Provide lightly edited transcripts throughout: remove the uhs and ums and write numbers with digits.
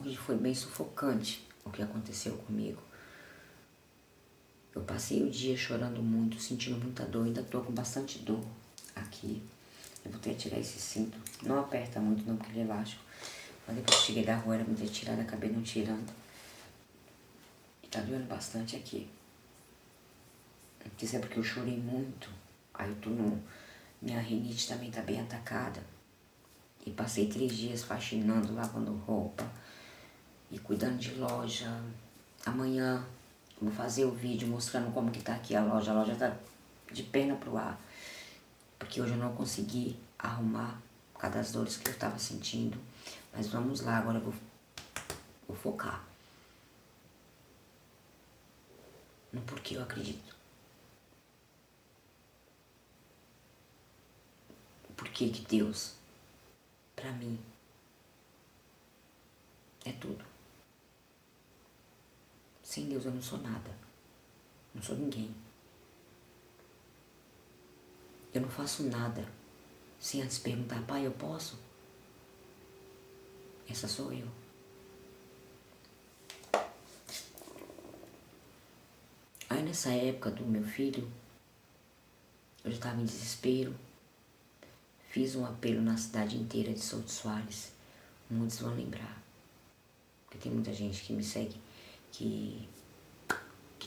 Hoje foi bem sufocante o que aconteceu comigo. Eu passei o dia chorando muito, sentindo muita dor, ainda tô com bastante dor aqui. Eu vou ter que tirar esse cinto. Não aperta muito não, porque ele é elástico. Mas depois que cheguei da rua, era me ter tirado, acabei não tirando. E tá doendo bastante aqui. Não sei porque eu chorei muito. Aí eu tô no... Minha rinite também tá bem atacada. E passei 3 dias faxinando, lavando roupa e cuidando de loja. Amanhã vou fazer o vídeo mostrando como que tá aqui a loja. A loja tá de perna pro ar. Porque hoje eu não consegui arrumar por causa das dores que eu tava sentindo. Mas vamos lá, agora eu vou focar no porquê eu acredito. Por que Deus, pra mim, é tudo. Sem Deus eu não sou nada. Não sou ninguém. Eu não faço nada sem antes perguntar, pai, eu posso? Essa sou eu. Aí nessa época do meu filho, eu já estava em desespero. Fiz um apelo na cidade inteira de Souto Soares. Muitos vão lembrar. Porque tem muita gente que me segue, que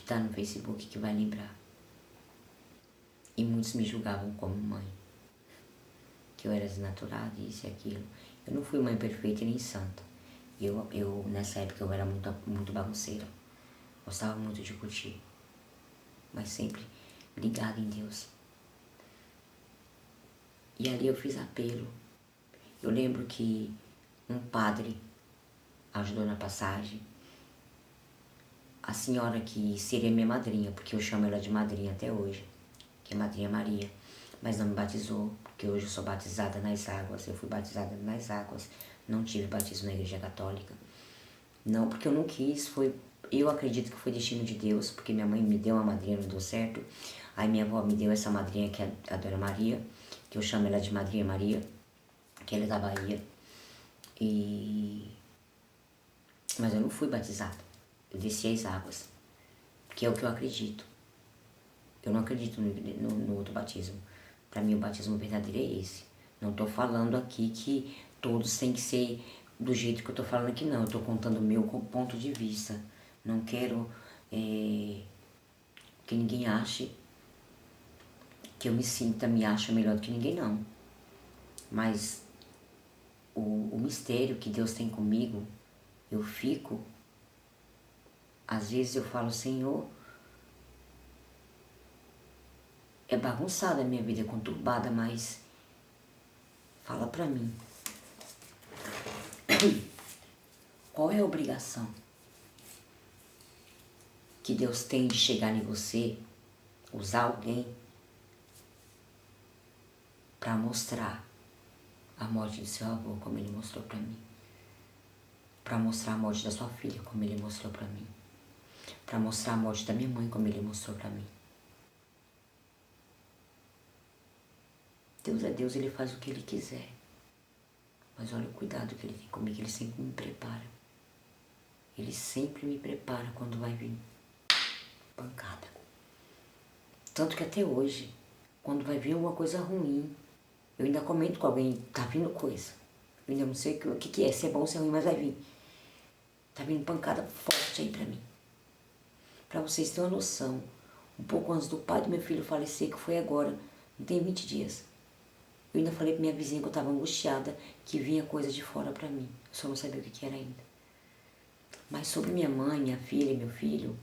tá no Facebook, que vai lembrar. E muitos me julgavam como mãe. Que eu era desnaturada, isso e aquilo. Eu não fui mãe perfeita e nem santa. Eu nessa época eu era muito bagunceira. Gostava muito de curtir. Mas sempre ligada em Deus. E ali eu fiz apelo. Eu lembro que um padre ajudou na passagem. A senhora que seria minha madrinha, porque eu chamo ela de madrinha até hoje, que é Madrinha Maria, mas não me batizou, porque hoje eu sou batizada nas águas. Eu fui batizada nas águas, não tive batismo na igreja católica. Não, porque eu não quis, eu acredito que foi destino de Deus, porque minha mãe me deu uma madrinha, não deu certo. Aí minha avó me deu essa madrinha, que é a Dona Maria, que eu chamo ela de Madrinha Maria, que ela é da Bahia. Mas eu não fui batizada, eu desci as águas, que é o que eu acredito. Eu não acredito no outro batismo. Para mim o batismo verdadeiro é esse. Não estou falando aqui que todos têm que ser do jeito que eu estou falando aqui, não. Eu estou contando o meu ponto de vista. Não quero que ninguém ache que eu me acho melhor do que ninguém, não. Mas o mistério que Deus tem comigo, eu fico, às vezes eu falo, Senhor, é bagunçada a minha vida, é conturbada, mas fala pra mim. Qual é a obrigação que Deus tem de chegar em você, usar alguém para mostrar a morte do seu avô, como ele mostrou para mim, para mostrar a morte da sua filha, como ele mostrou para mim, para mostrar a morte da minha mãe, como ele mostrou para mim. Deus é Deus, ele faz o que ele quiser. Mas olha o cuidado que ele tem comigo, ele sempre me prepara. Ele sempre me prepara quando vai vir pancada. Tanto que até hoje, quando vai vir uma coisa ruim, eu ainda comento com alguém, tá vindo coisa. Eu ainda não sei o que é, se é bom ou se é ruim, mas vai vir. Tá vindo pancada forte aí pra mim. Pra vocês terem uma noção, um pouco antes do pai do meu filho falecer, que foi agora, não tem 20 dias. Eu ainda falei pra minha vizinha que eu tava angustiada, que vinha coisa de fora pra mim. Eu só não sabia o que era ainda. Mas sobre minha mãe, minha filha e meu filho,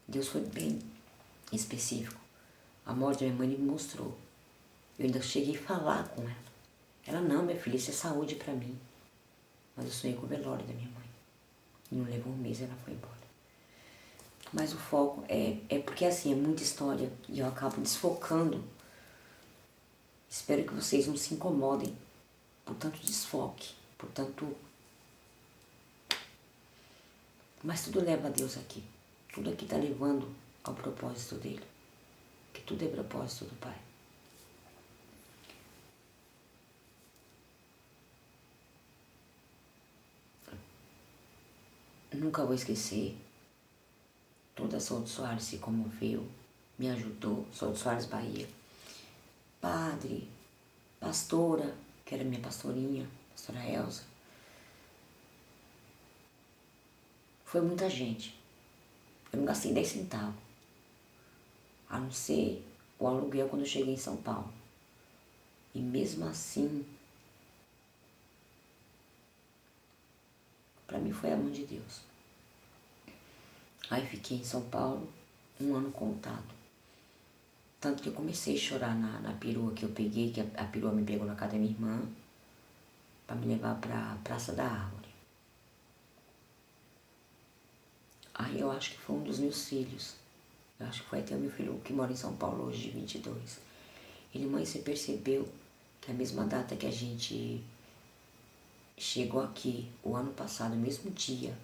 Deus foi bem específico. A morte da minha mãe me mostrou. Eu ainda cheguei a falar com ela. Ela, não, minha filha, isso é saúde pra mim. Mas eu sonhei com o velório da minha mãe. E não levou um mês e ela foi embora. Mas o foco é porque assim, é muita história e eu acabo desfocando. Espero que vocês não se incomodem por tanto desfoque, por tanto... Mas tudo leva a Deus aqui. Tudo aqui está levando ao propósito dele. Que tudo é propósito do Pai. Nunca vou esquecer. Toda a Souto Soares se comoveu, me ajudou, Souto Soares, Bahia. Padre, pastora, que era minha pastorinha, pastora Elza. Foi muita gente. Eu não gastei 10 centavos. A não ser o aluguel quando eu cheguei em São Paulo. E mesmo assim, para mim foi a mão de Deus. Aí fiquei em São Paulo 1 ano contado. Tanto que eu comecei a chorar na perua que eu peguei, que a perua me pegou na casa da minha irmã, para me levar para a Praça da Árvore. Aí eu acho que foi um dos meus filhos. Eu acho que foi até o meu filho que mora em São Paulo hoje, de 22. Ele, mãe, você percebeu que a mesma data que a gente chegou aqui, o ano passado, o mesmo dia,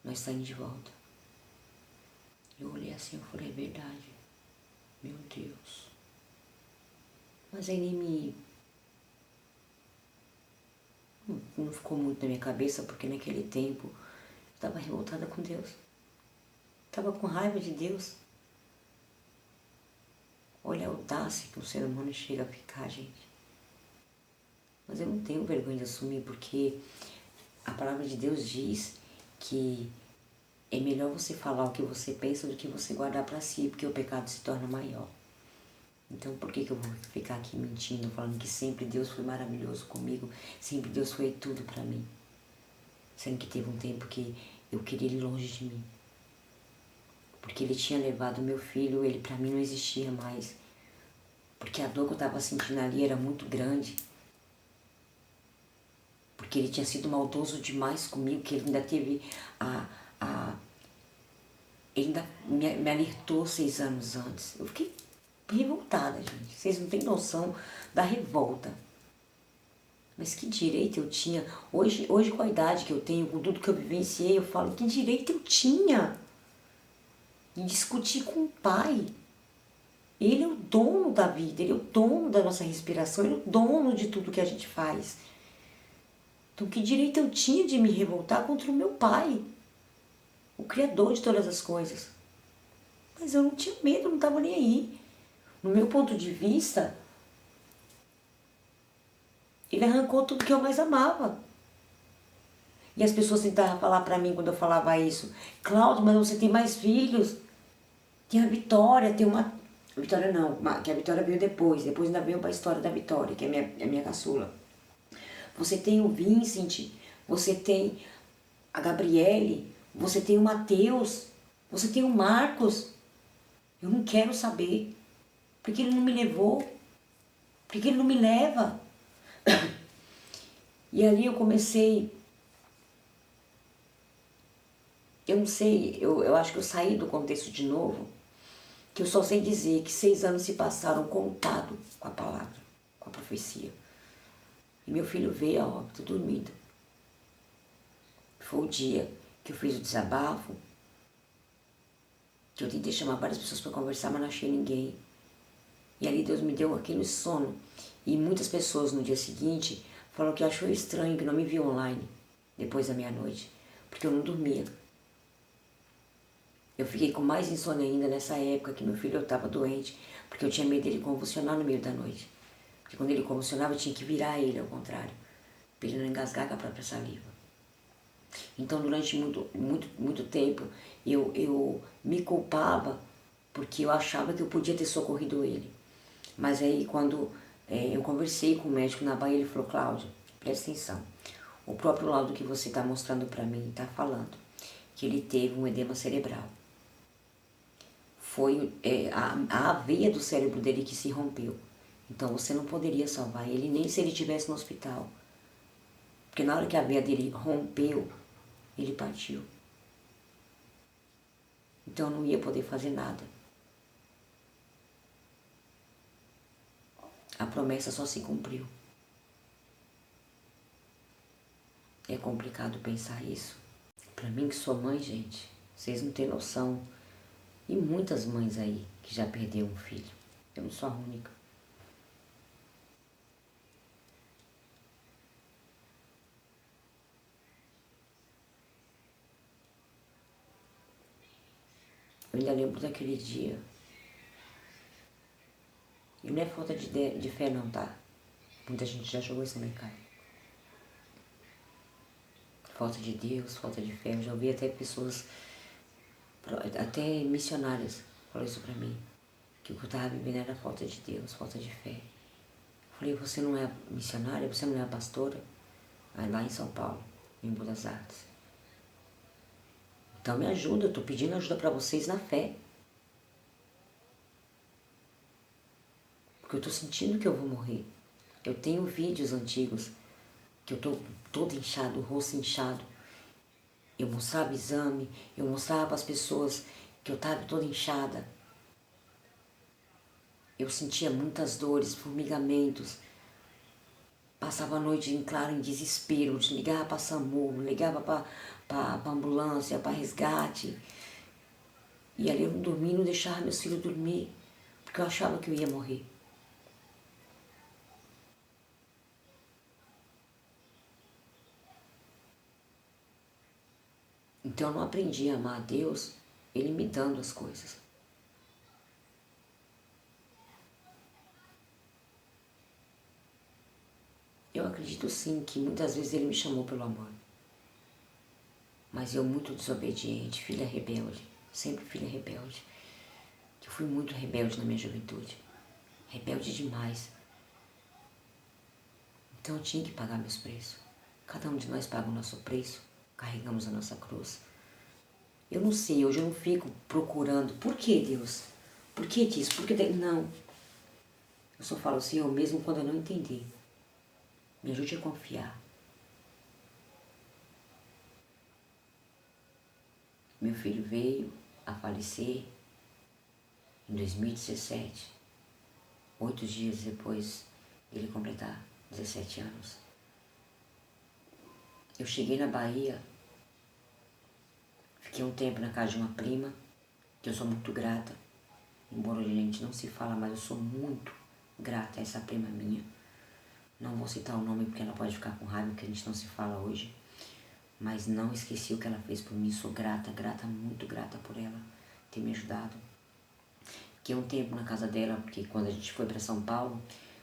nós saímos de volta. Eu olhei assim e falei, é verdade. Meu Deus. Mas aí nem não ficou muito na minha cabeça, porque naquele tempo eu estava revoltada com Deus. Estava com raiva de Deus. Olha a audácia que um ser humano chega a ficar, gente. Mas eu não tenho vergonha de assumir, porque a palavra de Deus diz que é melhor você falar o que você pensa do que você guardar para si, porque o pecado se torna maior. Então por que eu vou ficar aqui mentindo, falando que sempre Deus foi maravilhoso comigo, sempre Deus foi tudo para mim? Sendo que teve um tempo que eu queria ele longe de mim. Porque ele tinha levado meu filho, ele para mim não existia mais. Porque a dor que eu estava sentindo ali era muito grande. Porque ele tinha sido maldoso demais comigo, que ele ainda teve ele ainda me alertou 6 anos antes. Eu fiquei revoltada, gente. Vocês não têm noção da revolta. Mas que direito eu tinha? Hoje com a idade que eu tenho, com tudo que eu vivenciei, eu falo, que direito eu tinha de discutir com o pai? Ele é o dono da vida, ele é o dono da nossa respiração, ele é o dono de tudo que a gente faz. Então que direito eu tinha de me revoltar contra o meu pai, o Criador de todas as coisas? Mas eu não tinha medo, não estava nem aí. No meu ponto de vista, ele arrancou tudo que eu mais amava. E as pessoas tentavam falar para mim quando eu falava isso, Cláudio, mas você tem mais filhos. Tem a Vitória, tem uma... A Vitória não, que a Vitória veio depois ainda veio para a história da Vitória, que é minha caçula. Você tem o Vincent, você tem a Gabriele, você tem o Matheus, você tem o Marcos. Eu não quero saber. Porque ele não me levou? Porque ele não me leva? E ali eu comecei... Eu não sei, eu acho que eu saí do contexto de novo, que eu só sei dizer que 6 anos se passaram contado com a palavra, com a profecia. E meu filho veio a óbito dormindo. Foi o dia que eu fiz o desabafo, que eu tentei chamar várias pessoas para conversar, mas não achei ninguém. E ali Deus me deu aquele sono. E muitas pessoas no dia seguinte falaram que achou estranho, que não me viu online depois da meia-noite, porque eu não dormia. Eu fiquei com mais insônia ainda nessa época que meu filho estava doente, porque eu tinha medo dele convulsionar no meio da noite. Porque quando ele convulsionava eu tinha que virar ele ao contrário, para ele não engasgar com a própria saliva. Então durante muito tempo eu me culpava porque eu achava que eu podia ter socorrido ele. Mas aí quando eu conversei com o médico na Bahia, ele falou, Cláudia, presta atenção, o próprio laudo que você está mostrando para mim está falando que ele teve um edema cerebral. Foi a veia do cérebro dele que se rompeu. Então você não poderia salvar ele, nem se ele estivesse no hospital. Porque na hora que a veia dele rompeu, ele partiu. Então eu não ia poder fazer nada. A promessa só se cumpriu. É complicado pensar isso. Pra mim que sou mãe, gente, vocês não têm noção. E muitas mães aí que já perderam um filho. Eu não sou a única. Eu ainda lembro daquele dia. E não é falta de fé não, tá? Muita gente já jogou isso na minha cara. Falta de Deus, falta de fé. Eu já ouvi até pessoas, até missionárias, falar isso pra mim. Que o que eu estava vivendo era falta de Deus, falta de fé. Eu falei, você não é missionária? Você não é pastora? Aí lá em São Paulo, em Buenos Aires. Então me ajuda, eu tô pedindo ajuda pra vocês na fé. Porque eu tô sentindo que eu vou morrer. Eu tenho vídeos antigos que eu tô todo inchado, o rosto inchado. Eu mostrava exame, eu mostrava para as pessoas que eu estava toda inchada. Eu sentia muitas dores, formigamentos. Passava a noite em claro, em desespero. Ligava para SAMU, ligava para ambulância, para resgate. E ali eu não dormia, não deixava meus filhos dormir, porque eu achava que eu ia morrer. Então eu não aprendi a amar a Deus, Ele me dando as coisas. Eu acredito sim que muitas vezes Ele me chamou pelo amor. Mas eu muito desobediente, filha rebelde, sempre filha rebelde. Eu fui muito rebelde na minha juventude, rebelde demais. Então eu tinha que pagar meus preços. Cada um de nós paga o nosso preço, carregamos a nossa cruz. Eu não sei, hoje eu não fico procurando, por que Deus? Por que disso? Por que não? Eu só falo assim, eu mesmo quando eu não entender. Me ajude a confiar. Meu filho veio a falecer em 2017, 8 dias depois dele completar 17 anos. Eu cheguei na Bahia, fiquei um tempo na casa de uma prima, que eu sou muito grata, embora a gente não se fala, mas eu sou muito grata a essa prima minha. Não vou citar o nome porque ela pode ficar com raiva, porque a gente não se fala hoje. Mas não esqueci o que ela fez por mim, sou grata, muito grata por ela ter me ajudado. Fiquei um tempo na casa dela, porque quando a gente foi para São Paulo,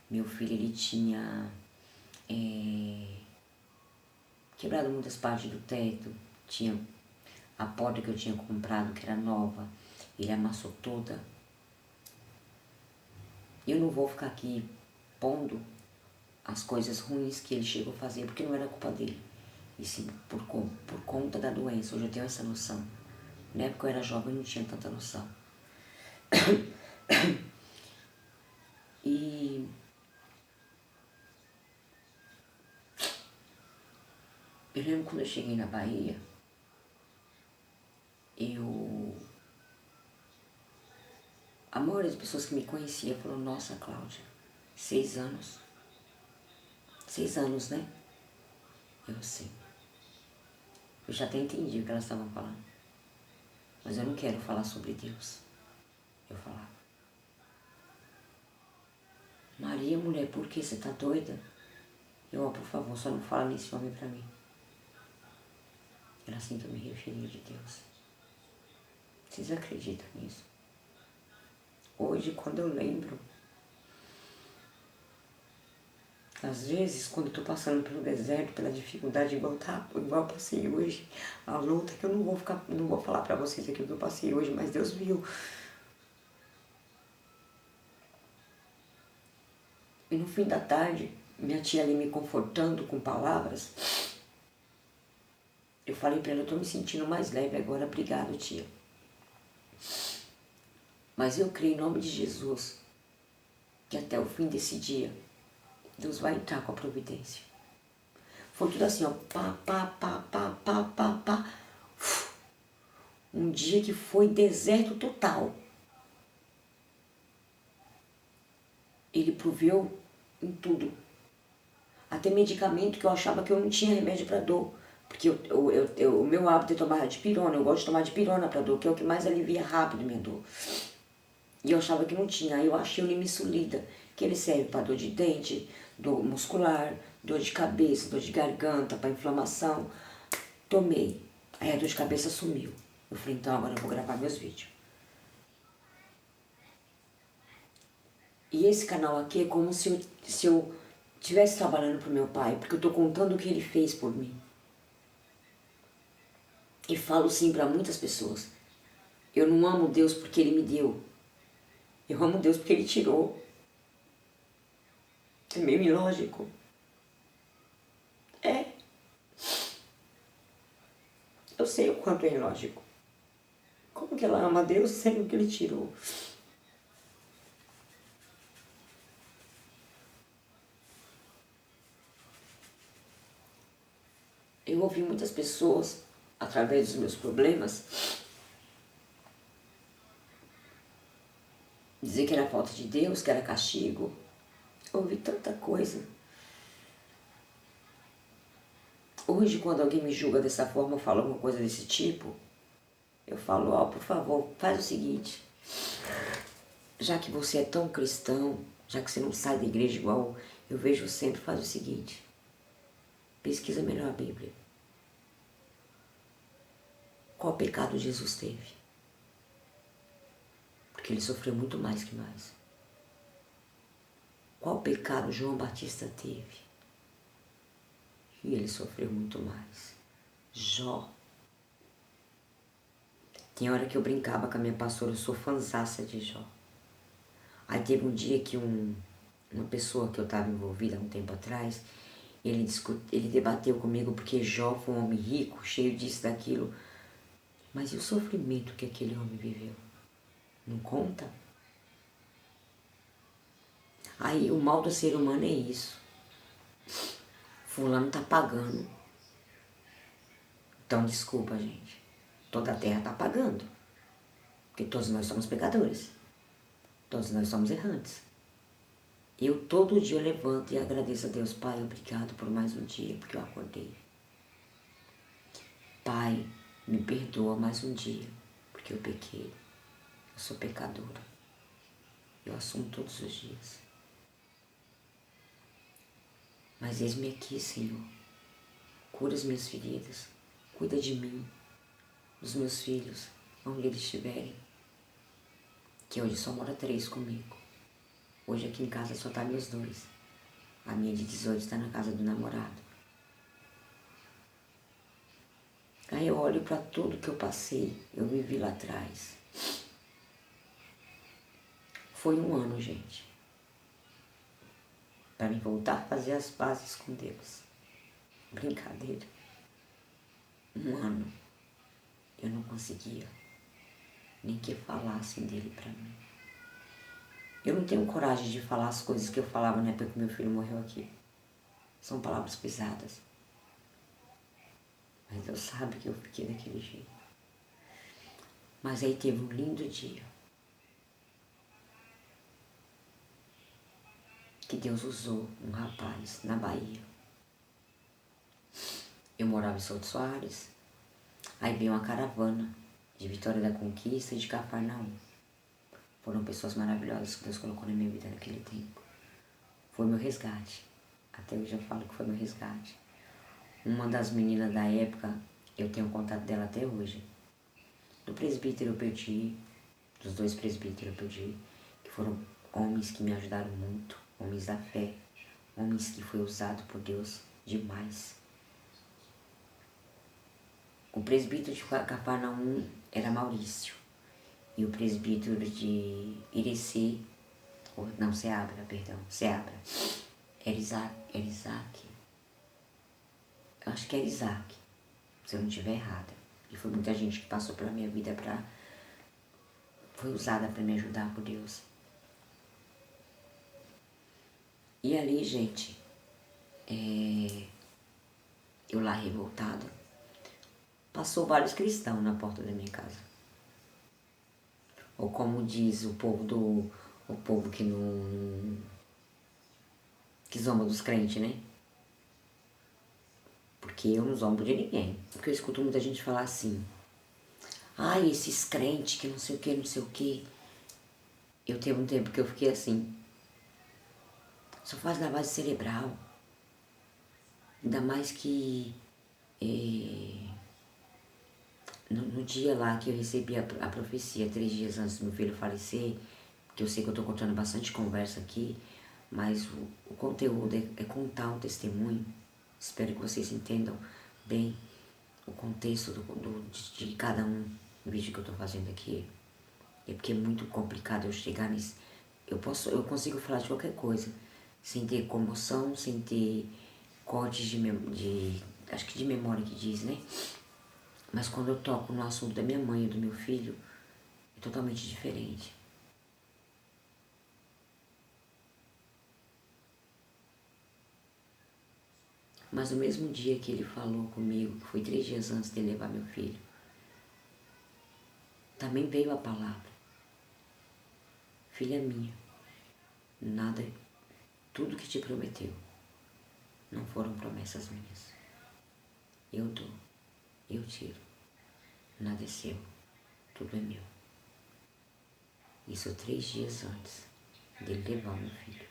meu filho ele tinha quebrado muitas partes do teto, tinha a porta que eu tinha comprado, que era nova, ele amassou toda. Eu não vou ficar aqui pondo as coisas ruins que ele chegou a fazer, porque não era culpa dele. E sim, por conta da doença. Hoje eu tenho essa noção. Na época eu era jovem e não tinha tanta noção. E eu lembro quando eu cheguei na Bahia, a maioria das pessoas que me conhecia falou, nossa, Cláudia, 6 anos. 6 anos, né? Eu sei. Eu já até entendi o que elas estavam falando. Mas eu não quero falar sobre Deus. Eu falava, Maria, mulher, por que você tá doida? Eu, por favor, só não fala nesse homem pra mim. Era assim que eu me referia de Deus. Vocês acreditam nisso? Hoje, quando eu lembro, às vezes, quando eu tô passando pelo deserto, pela dificuldade, igual eu passei hoje, a luta que eu não vou falar pra vocês aquilo que eu passei hoje, mas Deus viu. E no fim da tarde, minha tia ali me confortando com palavras, eu falei pra ela, eu tô me sentindo mais leve agora, obrigado, tia. Mas eu creio em nome de Jesus, que até o fim desse dia, Deus vai entrar com a providência. Foi tudo assim, ó, pá. Um dia que foi deserto total. Ele proveu em tudo. Até medicamento que eu achava que eu não tinha remédio para dor. Porque o meu hábito é tomar dipirona, eu gosto de tomar dipirona para dor, que é o que mais alivia rápido minha dor. E eu achava que não tinha. Aí eu achei o Nimesulida, que ele serve para dor de dente, dor muscular, dor de cabeça, dor de garganta, para inflamação. Tomei. Aí a dor de cabeça sumiu. Eu falei, então agora eu vou gravar meus vídeos. E esse canal aqui é como se eu estivesse trabalhando pro meu pai, porque eu tô contando o que ele fez por mim. E falo sim para muitas pessoas. Eu não amo Deus porque Ele me deu. Eu amo Deus porque Ele tirou. É meio ilógico. É. Eu sei o quanto é ilógico. Como que ela ama Deus sendo que Ele tirou? Eu ouvi muitas pessoas, através dos meus problemas, dizer que era falta de Deus, que era castigo. Eu ouvi tanta coisa. Hoje, quando alguém me julga dessa forma, eu falo alguma coisa desse tipo, eu falo, ó, por favor, faz o seguinte. Já que você é tão cristão, já que você não sai da igreja igual eu vejo sempre, faz o seguinte. Pesquisa melhor a Bíblia. Qual pecado Jesus teve? Porque ele sofreu muito mais que nós. Qual pecado João Batista teve? E ele sofreu muito mais. Jó. Tem hora que eu brincava com a minha pastora, eu sou fanzaça de Jó. Aí teve um dia que uma pessoa que eu estava envolvida há um tempo atrás, ele debateu comigo porque Jó foi um homem rico, cheio disso, daquilo. Mas e o sofrimento que aquele homem viveu? Não conta? Aí o mal do ser humano é isso. Fulano tá pagando. Então desculpa, gente. Toda a terra tá pagando. Porque todos nós somos pecadores. Todos nós somos errantes. Eu todo dia levanto e agradeço a Deus. Pai, obrigado por mais um dia, porque eu acordei. Pai, me perdoa mais um dia, porque eu pequei. Eu sou pecadora. Eu assumo todos os dias. Mas eis-me aqui, Senhor. Cura as minhas feridas. Cuida de mim, dos meus filhos, onde eles estiverem. Que hoje só mora 3 comigo. Hoje aqui em casa só tá meus 2. A minha de 18 está na casa do namorado. Aí eu olho para tudo que eu passei, eu vivi lá atrás. Foi um ano, gente, para mim voltar a fazer as pazes com Deus. Brincadeira. Um ano eu não conseguia nem que falassem dele para mim. Eu não tenho coragem de falar as coisas que eu falava na época que meu filho morreu aqui. São palavras pesadas. Mas Deus sabe que eu fiquei daquele jeito. Mas aí teve um lindo dia que Deus usou um rapaz na Bahia. Eu morava em Souto Soares, aí veio uma caravana de Vitória da Conquista e de Cafarnaum. Foram pessoas maravilhosas que Deus colocou na minha vida naquele tempo. Foi meu resgate. Até hoje eu falo que foi meu resgate. Uma das meninas da época, eu tenho contato dela até hoje. Do presbítero eu perdi, dos 2 presbíteros eu perdi, que foram homens que me ajudaram muito, homens da fé, homens que foi usado por Deus demais. O presbítero de Cafarnaum era Maurício. E o presbítero de Irecê, não, Seabra, era Isaac. Eu acho que era Isaac, se eu não estiver errada. E foi muita gente que passou pela minha vida foi usada para me ajudar por Deus. E ali, gente, eu lá revoltada, passou vários cristãos na porta da minha casa. Ou como diz o povo que não... que zomba dos crentes, né? Porque eu não zombo de ninguém. Porque eu escuto muita gente falar assim, ai, esses crentes que não sei o que, não sei o que. Eu teve um tempo que eu fiquei assim, só faz lavagem cerebral. Ainda mais que no dia lá que eu recebi a profecia, 3 dias antes do meu filho falecer, que eu sei que eu estou contando bastante conversa aqui, mas o conteúdo é contar um testemunho. Espero que vocês entendam bem o contexto de cada um vídeo que eu estou fazendo aqui. É porque é muito complicado eu chegar nesse... Eu consigo falar de qualquer coisa, sem ter comoção, sem ter cortes acho que de memória que diz, né? Mas quando eu toco no assunto da minha mãe e do meu filho, é totalmente diferente. Mas no mesmo dia que ele falou comigo, que foi 3 dias antes de levar meu filho, também veio a palavra: filha minha, nada, tudo que te prometeu, não foram promessas minhas. Eu dou, eu tiro, nada é seu, tudo é meu. Isso 3 dias antes dele levar meu filho.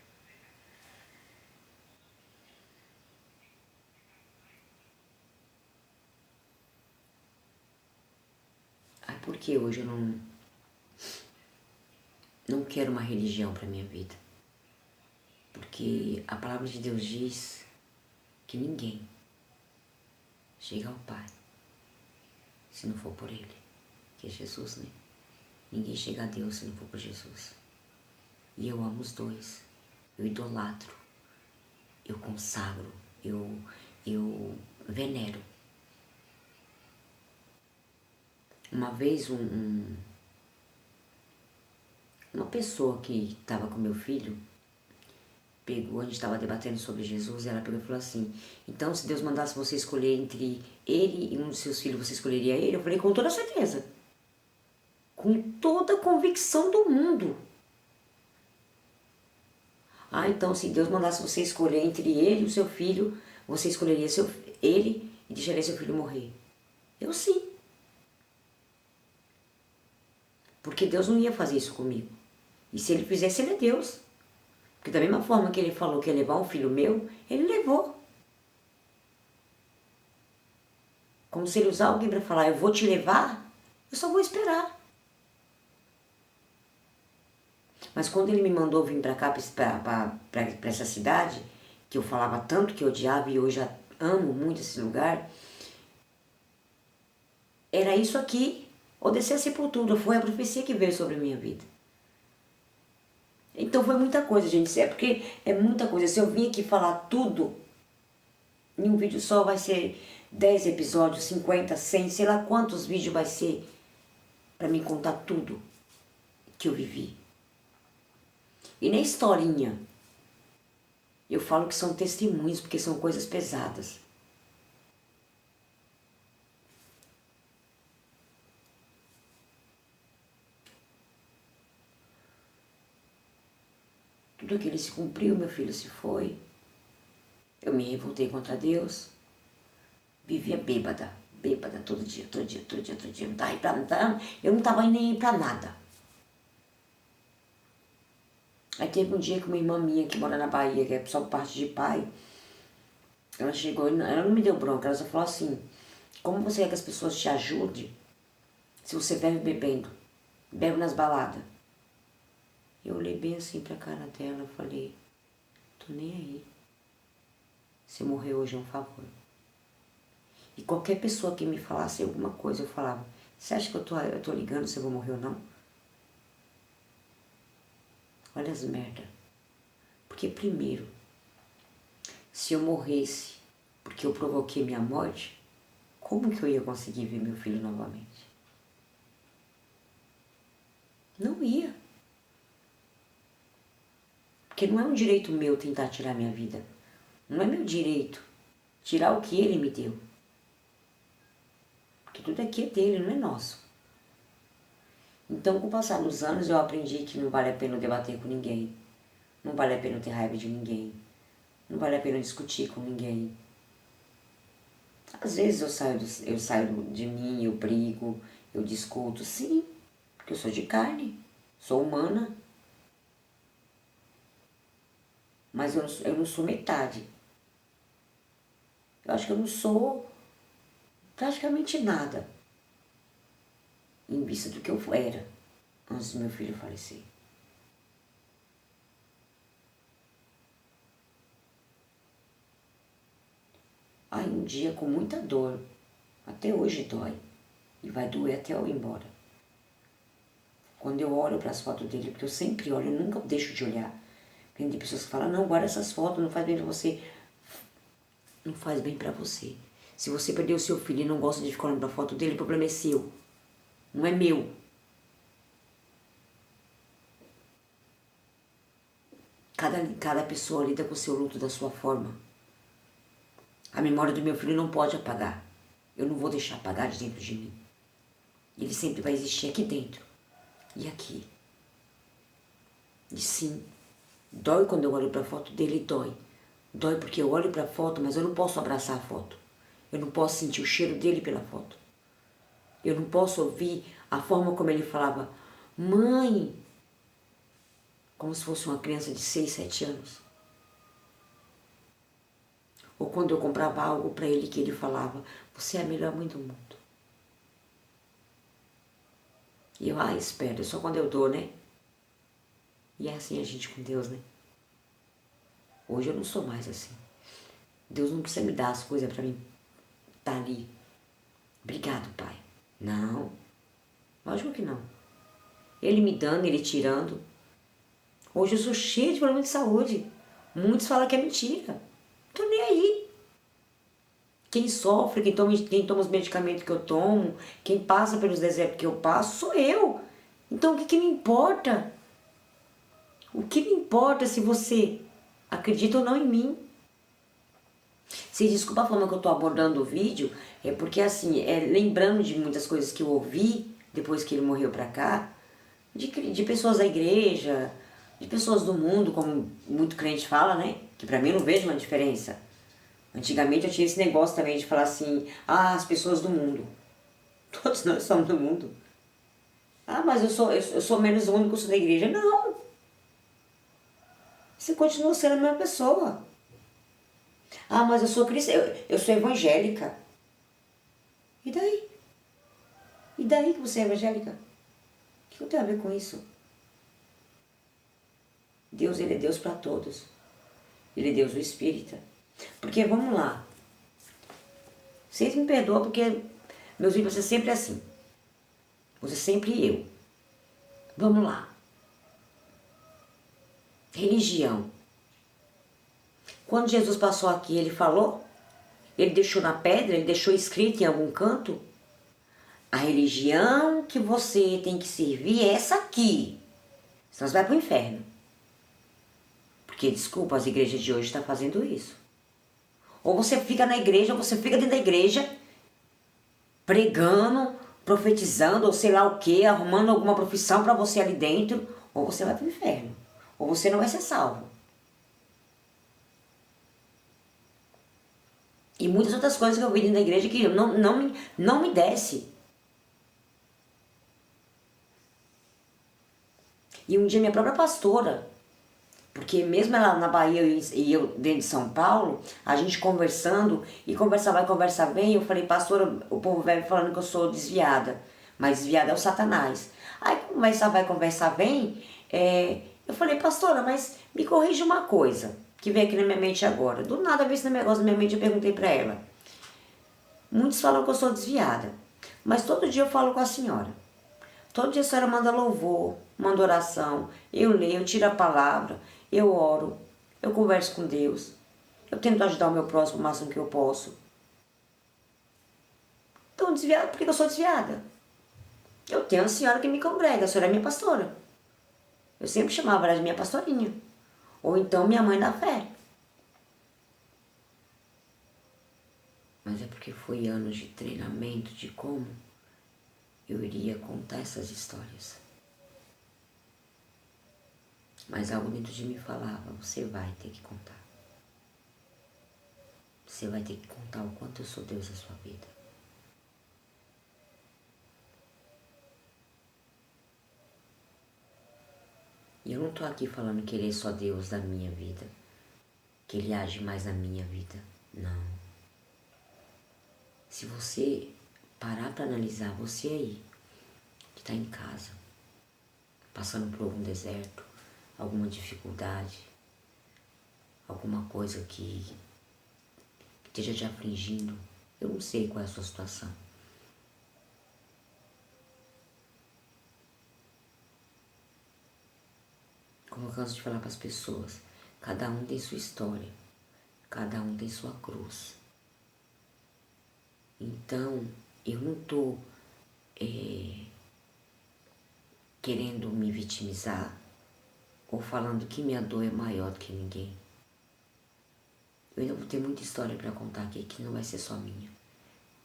Aí por que hoje eu não quero uma religião para minha vida? Porque a palavra de Deus diz que ninguém chega ao Pai se não for por Ele, que é Jesus, né? Ninguém chega a Deus se não for por Jesus. E eu amo os dois, eu idolatro, eu consagro, eu venero. Uma vez uma pessoa que estava com meu filho, a gente estava debatendo sobre Jesus, e ela pegou e falou assim: então se Deus mandasse você escolher entre ele e um dos seus filhos, você escolheria ele? Eu falei: com toda certeza. Com toda a convicção do mundo. Ah, então se Deus mandasse você escolher entre ele e o seu filho, você escolheria ele e deixaria seu filho morrer? Eu sim. Porque Deus não ia fazer isso comigo. E se ele fizesse, ele é Deus. Porque da mesma forma que ele falou que ia levar um filho meu, ele levou. Como se ele usar alguém para falar: eu vou te levar, eu só vou esperar. Mas quando ele me mandou vir para cá, para essa cidade, que eu falava tanto que eu odiava e hoje já amo muito esse lugar, era isso aqui, ou descer a sepultura, foi a profecia que veio sobre a minha vida. Então foi muita coisa, gente, é porque é muita coisa. Se eu vim aqui falar tudo, em um vídeo só vai ser 10 episódios, 50, 100, sei lá quantos vídeos vai ser para me contar tudo que eu vivi. E nem historinha. Eu falo que são testemunhos, porque são coisas pesadas. Tudo aquilo se cumpriu, meu filho se foi. Eu me revoltei contra Deus. Vivia bêbada, bêbada, todo dia. Eu não estava nem aí pra nada. Aí teve um dia que uma irmã minha que mora na Bahia, que é só por parte de pai, ela chegou, ela não me deu bronca, ela só falou assim: como você quer que as pessoas te ajudem se você bebe bebendo, bebe nas baladas? Eu olhei bem assim pra cara dela e falei: tô nem aí. Se eu morrer hoje é um favor. E qualquer pessoa que me falasse alguma coisa, eu falava: você acha que eu tô ligando se eu vou morrer ou não? Olha as merda. Porque primeiro, se eu morresse porque eu provoquei minha morte, como que eu ia conseguir ver meu filho novamente? Não ia. Porque não é um direito meu tentar tirar minha vida. Não é meu direito tirar o que ele me deu. Porque tudo aqui é dele, não é nosso. Então, com o passar dos anos, eu aprendi que não vale a pena eu debater com ninguém. Não vale a pena eu ter raiva de ninguém. Não vale a pena eu discutir com ninguém. Às vezes eu saio de mim, eu brigo, eu discuto, sim. Porque eu sou de carne, sou humana. Mas eu não sou metade. Eu acho que eu não sou praticamente nada em vista do que eu era antes do meu filho falecer. Aí um dia com muita dor, até hoje dói, e vai doer até eu ir embora. Quando eu olho para as fotos dele, porque eu sempre olho, eu nunca deixo de olhar. Tem pessoas que falam, não, guarda essas fotos, não faz bem pra você. Não faz bem pra você. Se você perdeu o seu filho e não gosta de ficar olhando pra foto dele, o problema é seu. Não é meu. Cada pessoa lida com o seu luto da sua forma. A memória do meu filho não pode apagar. Eu não vou deixar apagar de dentro de mim. Ele sempre vai existir aqui dentro. E aqui. E sim, dói quando eu olho pra foto dele, dói. Dói porque eu olho pra foto, mas eu não posso abraçar a foto. Eu não posso sentir o cheiro dele pela foto. Eu não posso ouvir a forma como ele falava, mãe, como se fosse uma criança de 6, 7 anos. Ou quando eu comprava algo para ele que ele falava, você é a melhor mãe do mundo. E eu, espero, só quando eu dou, né? E é assim a gente com Deus, né? Hoje eu não sou mais assim. Deus não precisa me dar as coisas para mim estar ali. Obrigado, Pai. Não, lógico que não. Ele me dando, ele tirando. Hoje eu sou cheia de problemas de saúde. Muitos falam que é mentira. Tô nem aí. Quem sofre, quem toma os medicamentos que eu tomo, quem passa pelos desertos que eu passo, sou eu. Então o que me importa? O que me importa se você acredita ou não em mim? Se desculpa a forma que eu tô abordando o vídeo, é porque assim, lembrando de muitas coisas que eu ouvi depois que ele morreu pra cá, de pessoas da igreja, de pessoas do mundo, como muito crente fala, né? Que pra mim eu não vejo uma diferença. Antigamente eu tinha esse negócio também de falar assim, as pessoas do mundo. Todos nós somos do mundo. Mas eu sou menos único, eu sou da igreja. Não! Você continua sendo a mesma pessoa. Mas eu sou cristã, eu sou evangélica. E daí? E daí que você é evangélica? O que eu tenho a ver com isso? Deus, ele é Deus para todos. Ele é Deus o Espírita. Porque, vamos lá. Vocês me perdoam porque meus vídeos vão ser sempre assim. Você sempre eu. Vamos lá. Religião. Quando Jesus passou aqui, ele falou? Ele deixou na pedra? Ele deixou escrito em algum canto? A religião que você tem que servir é essa aqui. Senão você vai para o inferno. Porque, desculpa, as igrejas de hoje estão fazendo isso. Ou você fica na igreja, ou você fica dentro da igreja, pregando, profetizando, ou sei lá o que, arrumando alguma profissão para você ali dentro, ou você vai para o inferno. Ou você não vai ser salvo. E muitas outras coisas que eu vi dentro da igreja que não me desce. E um dia minha própria pastora, porque mesmo ela na Bahia e eu dentro de São Paulo, a gente conversando, e conversa vai, conversa vem, eu falei, pastora, o povo vai falando que eu sou desviada, mas desviada é o Satanás. Aí conversa vai, conversa vem, eu falei, pastora, mas me corrija uma coisa, que veio aqui na minha mente agora. Do nada veio esse negócio na minha mente, eu perguntei pra ela. Muitos falam que eu sou desviada, mas todo dia eu falo com a senhora. Todo dia a senhora manda louvor, manda oração, eu leio, eu tiro a palavra, eu oro, eu converso com Deus, eu tento ajudar o meu próximo o máximo que eu posso. Então, desviada, por que eu sou desviada? Eu tenho a senhora que me congrega, a senhora é minha pastora. Eu sempre chamava ela de minha pastorinha. Ou então minha mãe da fé. Mas é porque foi anos de treinamento de como eu iria contar essas histórias. Mas algo dentro de mim falava, você vai ter que contar. Você vai ter que contar o quanto eu sou Deus na sua vida. E eu não tô aqui falando que Ele é só Deus da minha vida. Que Ele age mais na minha vida. Não. Se você parar para analisar, você aí, que está em casa, passando por algum deserto, alguma dificuldade, alguma coisa que esteja te afligindo. Eu não sei qual é a sua situação. Como eu canso de falar para as pessoas, cada um tem sua história, cada um tem sua cruz. Então, eu não estou querendo me vitimizar ou falando que minha dor é maior do que ninguém. Eu ainda vou ter muita história para contar aqui, que não vai ser só minha.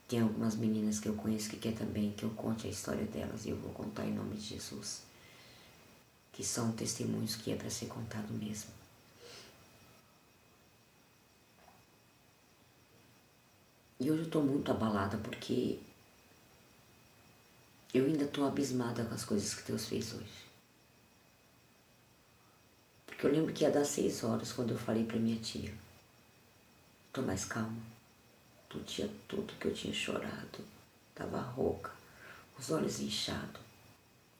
Tem algumas meninas que eu conheço que quer também que eu conte a história delas, e eu vou contar em nome de Jesus. Que são testemunhos que é para ser contado mesmo. E hoje eu estou muito abalada porque eu ainda estou abismada com as coisas que Deus fez hoje. Porque eu lembro que ia dar 6 horas quando eu falei para minha tia. Tô mais calma. Do dia todo que eu tinha chorado. Tava rouca, os olhos inchados,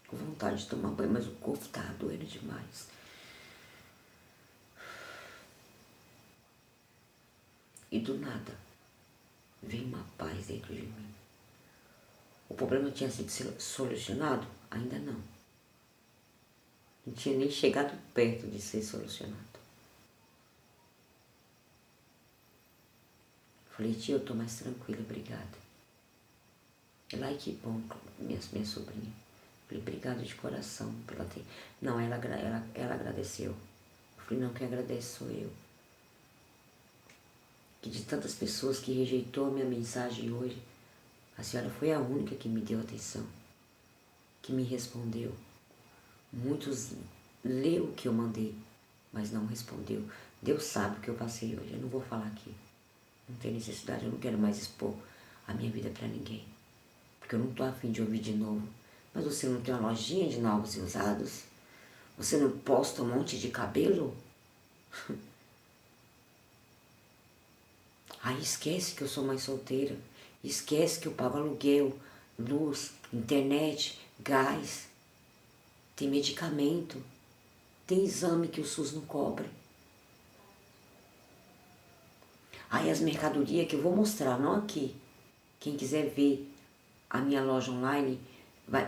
com vontade de tomar banho, mas o corpo tava doendo demais. E do nada, veio uma paz dentro de mim. O problema tinha sido solucionado? Ainda não. Não tinha nem chegado perto de ser solucionado. Falei, tia, eu tô mais tranquila, obrigada. Ela, ai, que bom, minha sobrinha. Falei, obrigado de coração pela ter... Não, ela agradeceu. Eu falei, não, quem agradece sou eu. Que de tantas pessoas que rejeitou a minha mensagem hoje, a senhora foi a única que me deu atenção, que me respondeu. Muitos leu o que eu mandei, mas não respondeu. Deus sabe o que eu passei hoje, eu não vou falar aqui. Não tem necessidade, eu não quero mais expor a minha vida para ninguém. Porque eu não estou afim de ouvir de novo. Mas você não tem uma lojinha de novos e usados? Você não posta um monte de cabelo? Aí esquece que eu sou mãe solteira. Esquece que eu pago aluguel, luz, internet, gás. Tem medicamento. Tem exame que o SUS não cobre. Aí as mercadorias que eu vou mostrar, não aqui. Quem quiser ver a minha loja online,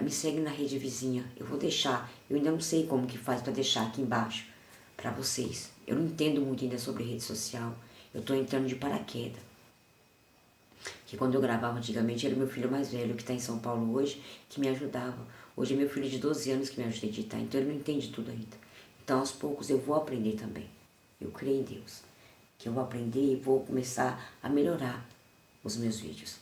me segue na rede vizinha. Eu vou deixar. Eu ainda não sei como que faz para deixar aqui embaixo para vocês. Eu não entendo muito ainda sobre rede social. Eu estou entrando de paraquedas. Que quando eu gravava antigamente era meu filho mais velho, que está em São Paulo hoje, que me ajudava. Hoje é meu filho de 12 anos que me ajuda a editar, então ele não entende tudo ainda. Então aos poucos eu vou aprender também. Eu creio em Deus. Que eu vou aprender e vou começar a melhorar os meus vídeos.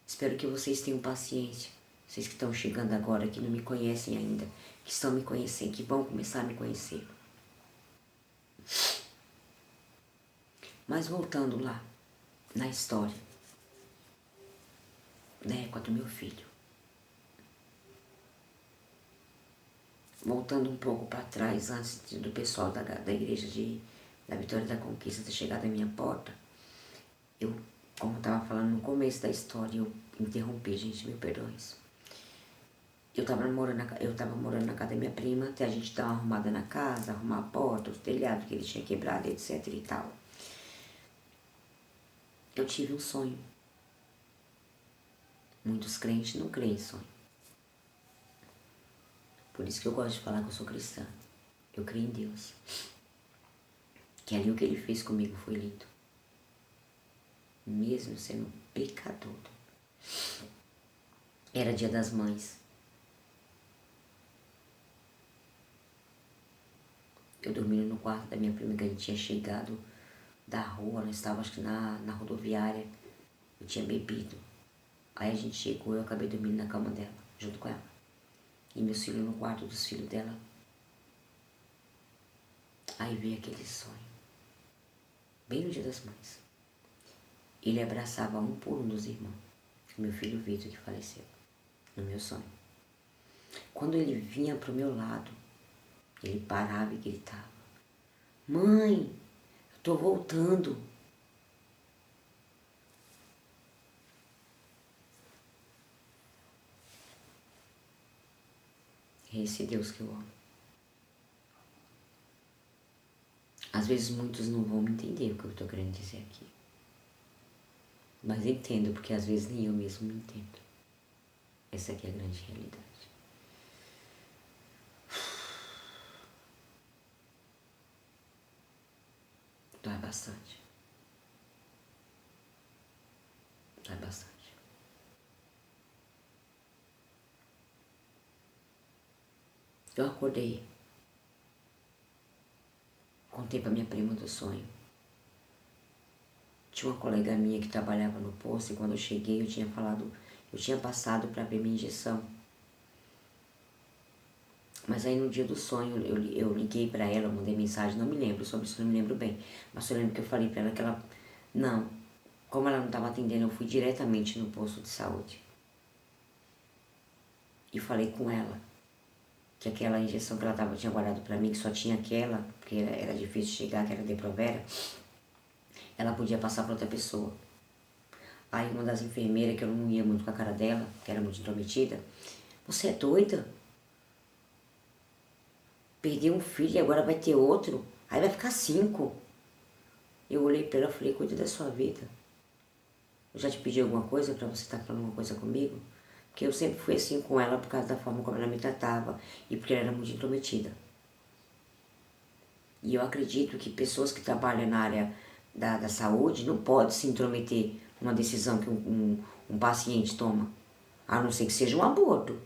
Espero que vocês tenham paciência. Vocês que estão chegando agora, que não me conhecem ainda, que estão me conhecendo, que vão começar a me conhecer. Mas voltando lá, na história da Égua do meu filho. Voltando um pouco para trás, antes do pessoal da igreja da Vitória da Conquista ter chegado à minha porta, eu, como eu estava falando no começo da história, eu interrompi, gente, me perdoe. Eu tava morando na casa da minha prima, até a gente dar uma arrumada na casa, arrumar a porta, os telhados que ele tinha quebrado, etc e tal. Eu tive um sonho. Muitos crentes não creem em sonho. Por isso que eu gosto de falar que eu sou cristã. Eu creio em Deus. Que ali o que ele fez comigo foi lindo. Mesmo sendo pecador. Era Dia das Mães. Eu dormindo no quarto da minha prima, que a gente tinha chegado da rua, nós estávamos acho que na rodoviária. Eu tinha bebido. Aí a gente chegou, eu acabei dormindo na cama dela, junto com ela. E meus filhos no quarto dos filhos dela. Aí veio aquele sonho. Bem no Dia das Mães. Ele abraçava um por um dos irmãos. Meu filho Vitor, que faleceu, no meu sonho. Quando ele vinha pro meu lado, ele parava e gritava: Mãe, eu tô voltando. É esse Deus que eu amo. Às vezes muitos não vão me entender o que eu estou querendo dizer aqui. Mas entendo, porque às vezes nem eu mesmo me entendo. Essa aqui é a grande realidade. Dói bastante. Dói bastante. Eu acordei. Contei pra minha prima do sonho. Tinha uma colega minha que trabalhava no posto e quando eu cheguei eu tinha passado para ver minha injeção. Mas aí no dia do sonho eu liguei para ela, mandei mensagem, não me lembro sobre isso, não me lembro bem. Mas eu lembro que eu falei para ela que ela... Não, como ela não estava atendendo, eu fui diretamente no posto de saúde. E falei com ela que aquela injeção que ela tinha guardado para mim, que só tinha aquela, porque era difícil chegar, que era Depo-Provera, ela podia passar para outra pessoa. Aí uma das enfermeiras, que eu não ia muito com a cara dela, que era muito intrometida, você é doida? Perdeu um filho e agora vai ter outro? Aí vai ficar 5. Eu olhei pra ela e falei, cuida da sua vida. Eu já te pedi alguma coisa pra você estar falando alguma coisa comigo? Porque eu sempre fui assim com ela por causa da forma como ela me tratava e porque ela era muito intrometida. E eu acredito que pessoas que trabalham na área da saúde não podem se intrometer numa decisão que um paciente toma, a não ser que seja um aborto.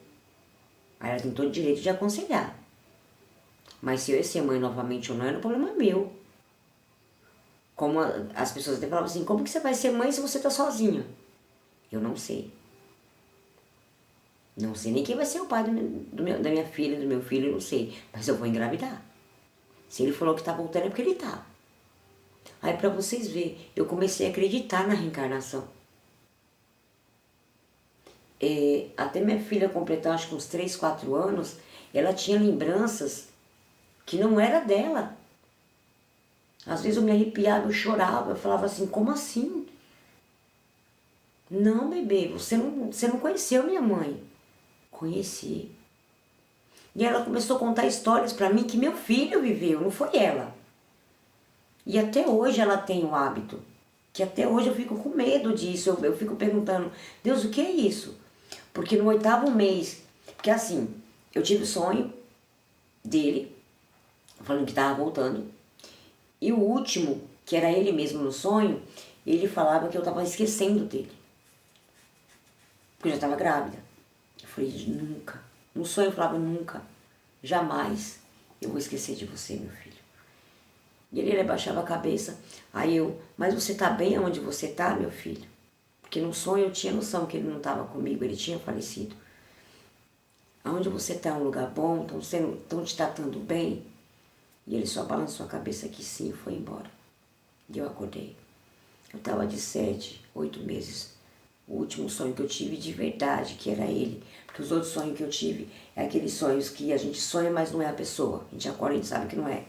Aí ela tem todo o direito de aconselhar. Mas se eu ia ser mãe novamente ou não, era um problema meu. Como as pessoas até falavam assim, como que você vai ser mãe se você tá sozinha? Eu não sei. Não sei nem quem vai ser o pai da minha filha, do meu filho, eu não sei. Mas eu vou engravidar. Se ele falou que tá voltando é porque ele tá. Aí pra vocês verem, eu comecei a acreditar na reencarnação. Até minha filha completar acho que uns 3, 4 anos, ela tinha lembranças que não era dela. Às vezes eu me arrepiava, eu chorava, eu falava assim, como assim? Não, bebê, você não conheceu minha mãe. Conheci. E ela começou a contar histórias pra mim que meu filho viveu, não foi ela. E até hoje ela tem o hábito. Que até hoje eu fico com medo disso. Eu fico perguntando, Deus, o que é isso? Porque no 8º mês, porque assim, eu tive o sonho dele, falando que estava voltando. E o último, que era ele mesmo no sonho, ele falava que eu estava esquecendo dele. Porque eu já estava grávida. Eu falei, nunca. No sonho eu falava, nunca, jamais eu vou esquecer de você, meu filho. E ele abaixava a cabeça. Aí eu, mas você tá bem onde você tá, meu filho? Porque no sonho eu tinha noção que ele não estava comigo, ele tinha falecido. Aonde você tá é um lugar bom, estão te tratando bem? E ele só balançou a cabeça que sim e foi embora. E eu acordei. Eu estava de 7, 8 meses. O último sonho que eu tive de verdade, que era ele. Porque os outros sonhos que eu tive é aqueles sonhos que a gente sonha, mas não é a pessoa. A gente acorda e a gente sabe que não é.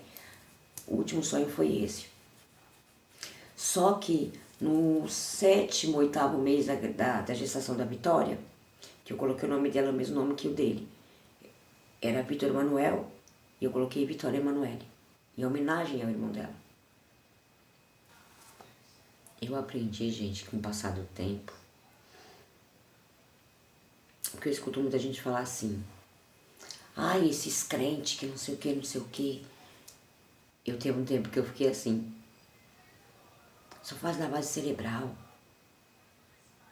O último sonho foi esse. Só que no 7º, 8º mês da gestação da Vitória, que eu coloquei o nome dela, o mesmo nome que o dele, era Vitor Emanuel, e eu coloquei Vitória Emanuele, em homenagem ao irmão dela. Eu aprendi, gente, com o passar do tempo, porque eu escuto muita gente falar assim, ai, esses crentes que não sei o que, não sei o que. Eu teve um tempo que eu fiquei assim, só faz lavagem cerebral.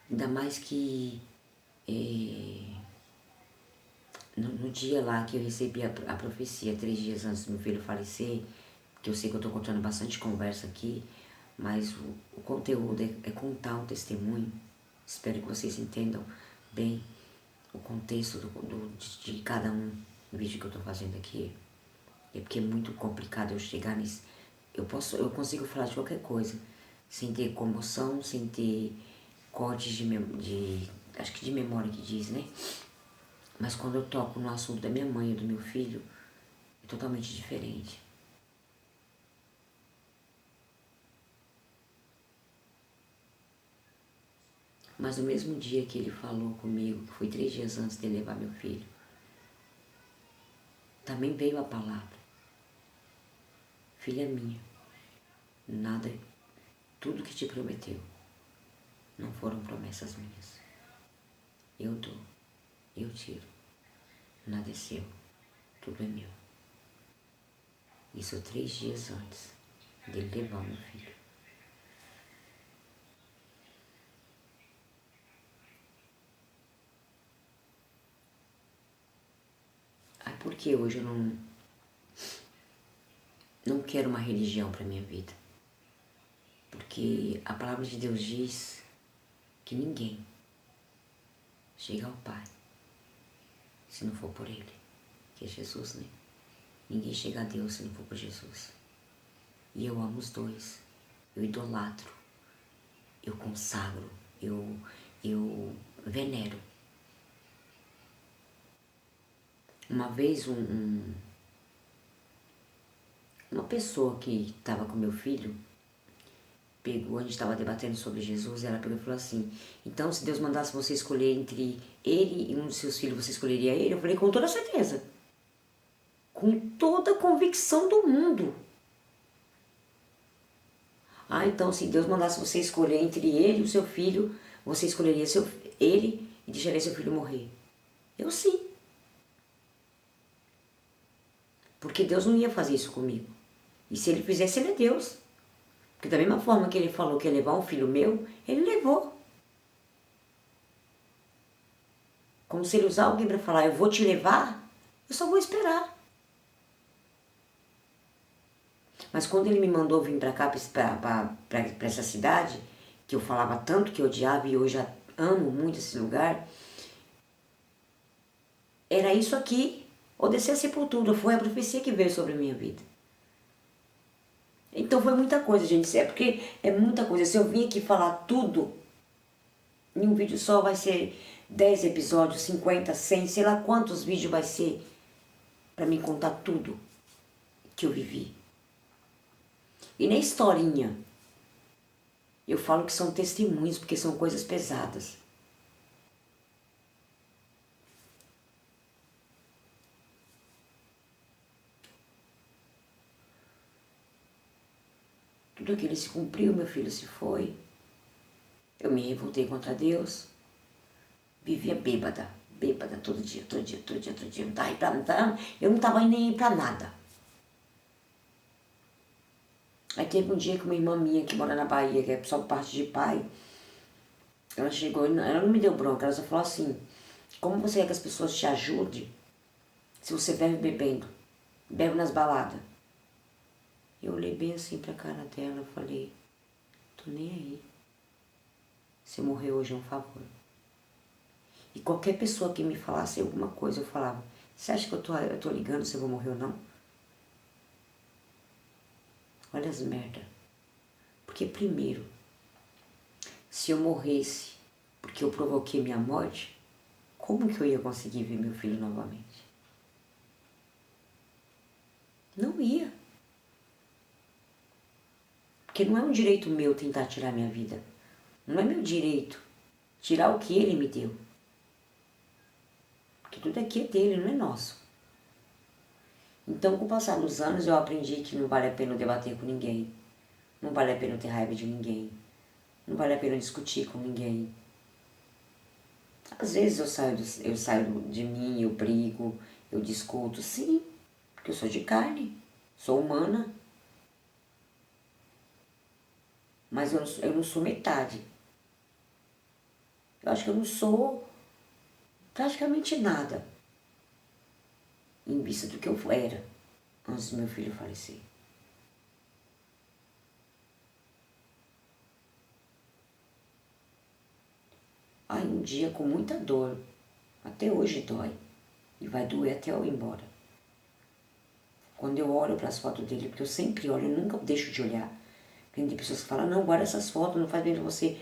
Ainda mais que no dia lá que eu recebi a profecia, 3 dias antes do meu filho falecer, que eu sei que eu estou contando bastante conversa aqui, mas o conteúdo é contar um testemunho. Espero que vocês entendam bem o contexto de cada um no vídeo que eu estou fazendo aqui. É porque é muito complicado eu chegar nesse... Eu consigo falar de qualquer coisa, sem ter comoção, sem ter cortes acho que de memória que diz, né? Mas quando eu toco no assunto da minha mãe e do meu filho, é totalmente diferente. Mas no mesmo dia que ele falou comigo, que foi 3 dias antes de levar meu filho, também veio a palavra. Filha minha, nada, tudo que te prometeu, Não foram promessas minhas. Eu dou, eu tiro. Nada é seu, tudo é meu. Isso 3 dias antes dele levar meu filho. Aí por que hoje eu não quero uma religião para minha vida? Porque a palavra de Deus diz que ninguém chega ao Pai se não for por Ele, que é Jesus, né? Ninguém chega a Deus se não for por Jesus. E eu amo os dois, eu idolatro, eu consagro, eu venero. Uma vez uma pessoa que estava com meu filho, pegou, a gente estava debatendo sobre Jesus, e ela pegou e falou assim, então se Deus mandasse você escolher entre ele e um dos seus filhos, você escolheria ele? Eu falei, com toda certeza. Com toda a convicção do mundo. Ah, então se Deus mandasse você escolher entre ele e o seu filho, você escolheria ele e deixaria seu filho morrer? Eu sim. Porque Deus não ia fazer isso comigo. E se ele fizesse, ele é Deus. Porque da mesma forma que ele falou que ia levar um filho meu, ele levou. Como se ele usar alguém para falar, eu vou te levar, eu só vou esperar. Mas quando ele me mandou vir para cá, para essa cidade, que eu falava tanto que eu odiava e hoje amo muito esse lugar, era isso aqui, ou descer a sepultura, foi a profecia que veio sobre a minha vida. Então foi muita coisa, gente, é porque é muita coisa. Se eu vim aqui falar tudo, em um vídeo só vai ser 10 episódios, 50, 100, sei lá quantos vídeos vai ser para me contar tudo que eu vivi. E nem historinha. Eu falo que são testemunhos, porque são coisas pesadas. Tudo aquilo se cumpriu, meu filho se foi. Eu me revoltei contra Deus. Vivia bêbada, todo dia. Eu não estava nem aí pra nada. Aí teve um dia que uma irmã minha que mora na Bahia, que é só parte de pai, ela chegou, ela não me deu bronca, ela só falou assim, como você quer que as pessoas te ajudem se você bebe bebendo, bebe nas baladas? Eu olhei bem assim pra cara dela e falei, tô nem aí. Se eu morrer hoje é um favor. E qualquer pessoa que me falasse alguma coisa, eu falava, você acha que eu tô ligando se eu vou morrer ou não? Olha as merda. Porque primeiro, se eu morresse porque eu provoquei minha morte, como que eu ia conseguir ver meu filho novamente? Não ia. Porque não é um direito meu tentar tirar minha vida. Não é meu direito tirar o que ele me deu. Porque tudo aqui é dele, não é nosso. Então, com o passar dos anos, eu aprendi que não vale a pena eu debater com ninguém. Não vale a pena eu ter raiva de ninguém. Não vale a pena eu discutir com ninguém. Às vezes eu saio de mim, eu brigo, eu discuto, sim, porque eu sou de carne, sou humana. Mas eu não sou metade. Eu acho que eu não sou praticamente nada em vista do que eu era antes do meu filho falecer. Aí um dia com muita dor, até hoje dói, e vai doer até eu ir embora. Quando eu olho para as fotos dele, porque eu sempre olho, eu nunca deixo de olhar. Tem pessoas que falam, não, guarda essas fotos, não faz bem pra você.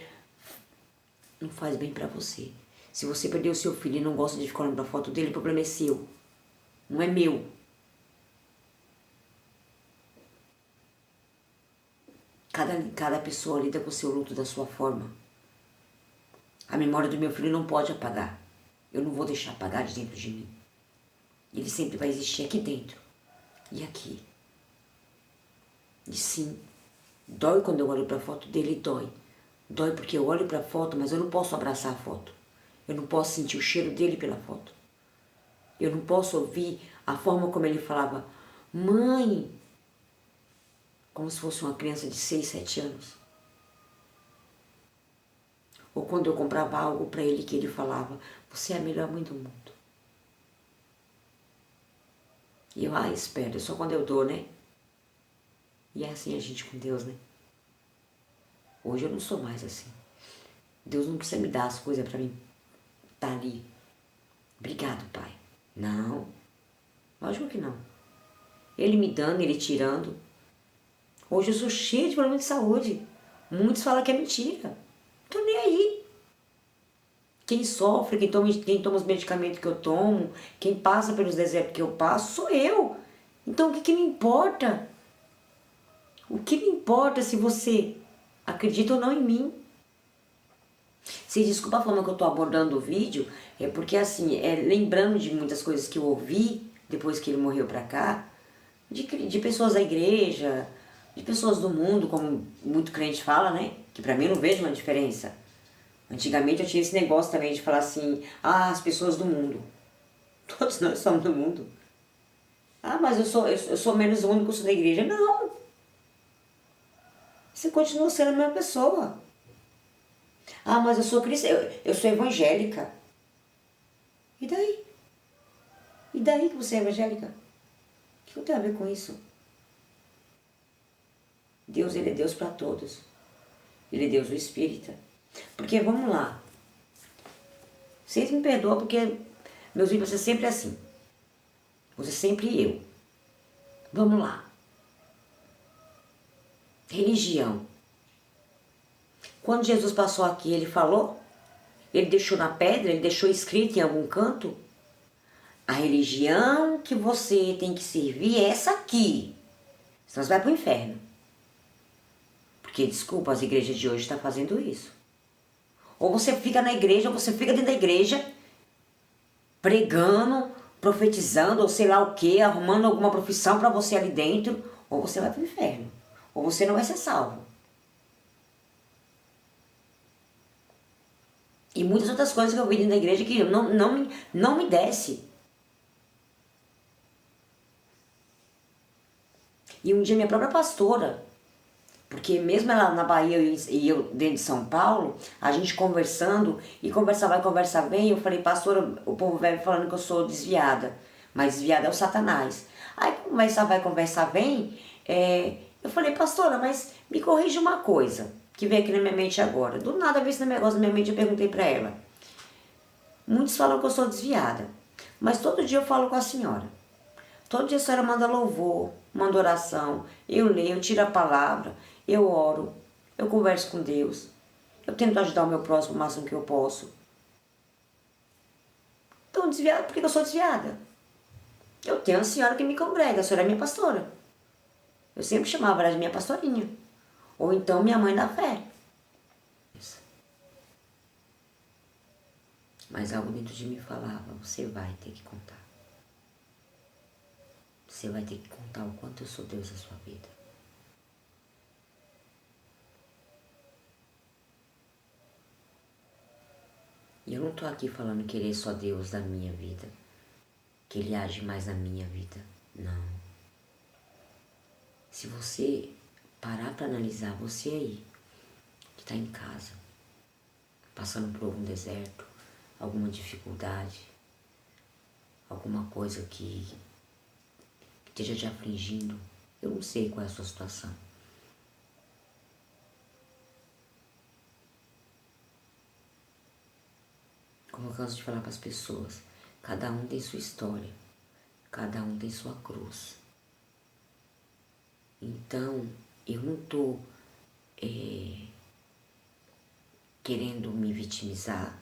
Não faz bem pra você. Se você perdeu o seu filho e não gosta de ficar olhando pra foto dele, o problema é seu. Não é meu. Cada pessoa lida com o seu luto da sua forma. A memória do meu filho não pode apagar. Eu não vou deixar apagar de dentro de mim. Ele sempre vai existir aqui dentro. E aqui. E sim, dói quando eu olho pra foto dele, dói. Dói porque eu olho para a foto, mas eu não posso abraçar a foto. Eu não posso sentir o cheiro dele pela foto. Eu não posso ouvir a forma como ele falava, mãe, como se fosse uma criança de 6, 7 anos. Ou quando eu comprava algo para ele que ele falava, você é a melhor mãe do mundo. E eu, espera, só quando eu dou, né? E é assim a gente com Deus, né? Hoje eu não sou mais assim. Deus não precisa me dar as coisas para mim estar ali. Obrigado, Pai. Não, lógico que não. Ele me dando, ele tirando. Hoje eu sou cheia de problemas de saúde. Muitos falam que é mentira. Não tô nem aí. Quem sofre, quem toma os medicamentos que eu tomo, quem passa pelos desertos que eu passo, sou eu. Então o que me importa? O que me importa se você acredita ou não em mim? Se desculpa a forma que eu estou abordando o vídeo, é porque assim, lembrando de muitas coisas que eu ouvi depois que ele morreu pra cá, de pessoas da igreja, de pessoas do mundo, como muito crente fala, né? Que pra mim eu não vejo uma diferença. Antigamente eu tinha esse negócio também de falar assim, as pessoas do mundo. Todos nós somos do mundo. Mas eu sou menos o único que sou da igreja. Não! Você continua sendo a mesma pessoa. Mas eu sou cristã, eu sou evangélica. E daí? E daí que você é evangélica? O que eu tenho a ver com isso? Deus, ele é Deus para todos. Ele é Deus do Espírita. Porque, vamos lá. Vocês me perdoam porque meus vídeos vão ser sempre assim. Você sempre eu. Vamos lá. Religião. Quando Jesus passou aqui, ele falou? Ele deixou na pedra? Ele deixou escrito em algum canto? A religião que você tem que servir é essa aqui. Senão você vai para o inferno. Porque, desculpa, as igrejas de hoje estão fazendo isso. Ou você fica na igreja, ou você fica dentro da igreja, pregando, profetizando, ou sei lá o que, arrumando alguma profissão para você ali dentro, ou você vai para o inferno. Ou você não vai ser salvo. E muitas outras coisas que eu vi dentro da igreja que não me desce. E um dia minha própria pastora, porque mesmo ela na Bahia e eu dentro de São Paulo, a gente conversando, e conversa vai, conversa vem, eu falei, pastora, o povo velho falando que eu sou desviada, mas desviada é o Satanás. Aí conversa vai, conversa vem, eu falei, pastora, mas me corrija uma coisa, que veio aqui na minha mente agora. Do nada veio esse negócio na minha mente, eu perguntei pra ela. Muitos falam que eu sou desviada, mas todo dia eu falo com a senhora. Todo dia a senhora manda louvor, manda oração, eu leio, eu tiro a palavra, eu oro, eu converso com Deus, eu tento ajudar o meu próximo o máximo que eu posso. Então, desviada, por que eu sou desviada? Eu tenho a senhora que me congrega, a senhora é minha pastora. Eu sempre chamava ela de minha pastorinha. Ou então minha mãe da fé. Mas algo dentro de mim falava, você vai ter que contar. Você vai ter que contar o quanto eu sou Deus na sua vida. E eu não estou aqui falando que Ele é só Deus da minha vida. Que Ele age mais na minha vida. Não. Se você parar para analisar, você aí, que está em casa, passando por algum deserto, alguma dificuldade, alguma coisa que esteja te afligindo, eu não sei qual é a sua situação. Como eu canso de falar para as pessoas, cada um tem sua história, cada um tem sua cruz. Então, eu não estou querendo me vitimizar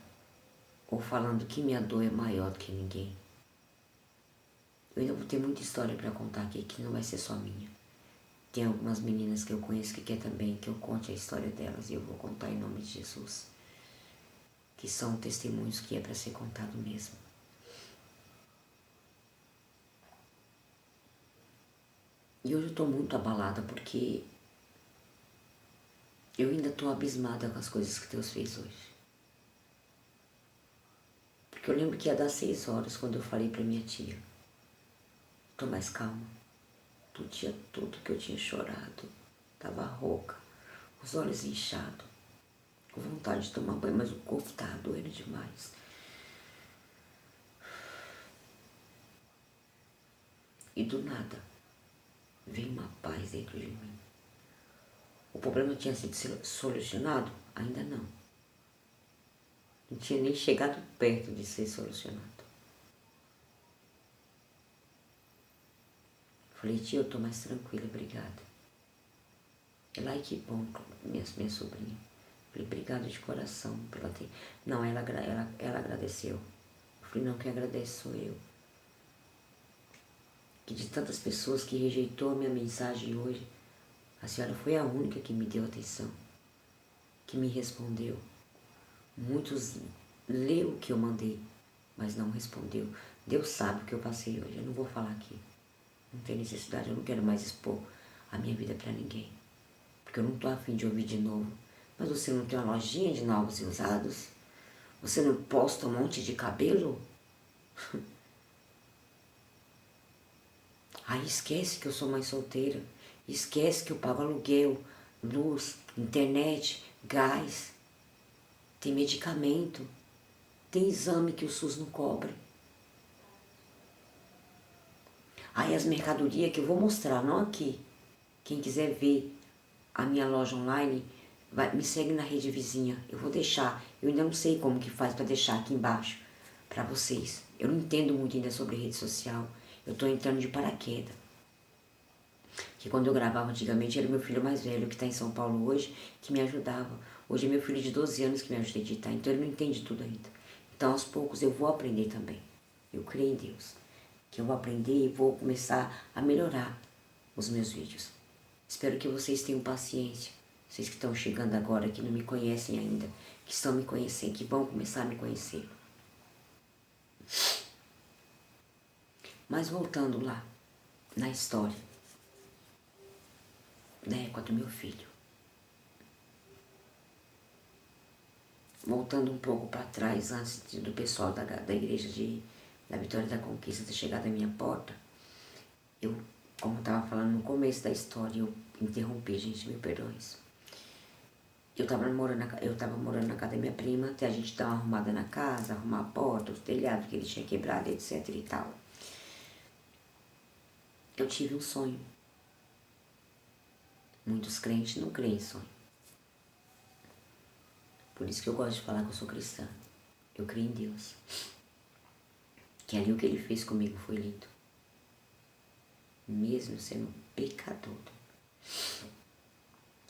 ou falando que minha dor é maior do que ninguém. Eu ainda vou ter muita história para contar aqui, que não vai ser só minha. Tem algumas meninas que eu conheço que quer também que eu conte a história delas e eu vou contar em nome de Jesus. Que são testemunhos que é para ser contado mesmo. E hoje eu estou muito abalada porque Eu ainda estou abismada com as coisas que Deus fez hoje. Porque eu lembro que ia dar 6 horas quando eu falei para minha tia. Tô mais calma. Do dia todo que eu tinha chorado. Tava rouca, os olhos inchados, com vontade de tomar banho, mas o corpo tava doendo demais. E do nada, veio uma paz dentro de mim. O problema tinha sido solucionado? Ainda não. Não tinha nem chegado perto de ser solucionado. Falei, tia, eu tô mais tranquila, obrigada. Ela, ai, que bom, minha sobrinha. Falei, obrigado de coração pela ter... Não, ela agradeceu. Eu falei, não, quem agradece sou eu. Que de tantas pessoas que rejeitou a minha mensagem hoje, a senhora foi a única que me deu atenção, que me respondeu. Muitos leu o que eu mandei, mas não respondeu. Deus sabe o que eu passei hoje, eu não vou falar aqui. Não tem necessidade, eu não quero mais expor a minha vida para ninguém. Porque eu não estou afim de ouvir de novo. Mas você não tem uma lojinha de novos e usados? Você não posta um monte de cabelo? Aí esquece que eu sou mãe solteira. Esquece que eu pago aluguel, luz, internet, gás. Tem medicamento. Tem exame que o SUS não cobre. Aí as mercadorias que eu vou mostrar, não aqui. Quem quiser ver a minha loja online, me segue na rede vizinha. Eu vou deixar. Eu ainda não sei como que faz para deixar aqui embaixo para vocês. Eu não entendo muito ainda sobre rede social. Eu estou entrando de paraquedas. Que quando eu gravava antigamente era meu filho mais velho, que está em São Paulo hoje, que me ajudava. Hoje é meu filho de 12 anos que me ajuda a editar, então ele não entende tudo ainda. Então aos poucos eu vou aprender também. Eu creio em Deus. Que eu vou aprender e vou começar a melhorar os meus vídeos. Espero que vocês tenham paciência. Vocês que estão chegando agora, que não me conhecem ainda, que estão me conhecendo, que vão começar a me conhecer. Mas voltando lá, na história da égua do meu filho. Voltando um pouco para trás, antes do pessoal da igreja da Vitória da Conquista ter chegado à minha porta, eu, como eu estava falando no começo da história, eu interrompi, gente, mil perdões. Eu estava morando na casa da minha prima, até a gente dar uma arrumada na casa, arrumar a porta, o telhado que ele tinha quebrado, etc e tal. Eu tive um sonho. Muitos crentes não creem em sonho. Por isso que eu gosto de falar que eu sou cristã. Eu creio em Deus. Que ali o que ele fez comigo foi lindo. Mesmo sendo pecador.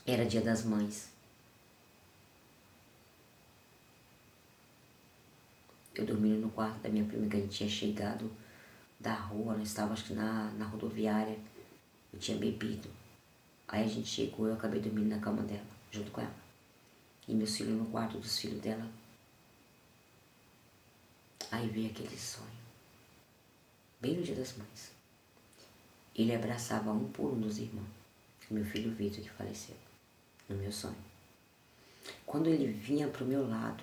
Era Dia das Mães. Eu dormindo no quarto da minha prima, que a gente tinha chegado da rua, nós estávamos acho que na rodoviária. Eu tinha bebido. Aí a gente chegou, eu acabei dormindo na cama dela, junto com ela. E meus filhos no quarto dos filhos dela. Aí veio aquele sonho. Bem no Dia das Mães. Ele abraçava um por um dos irmãos. Meu filho Vitor, que faleceu, no meu sonho. Quando ele vinha pro meu lado,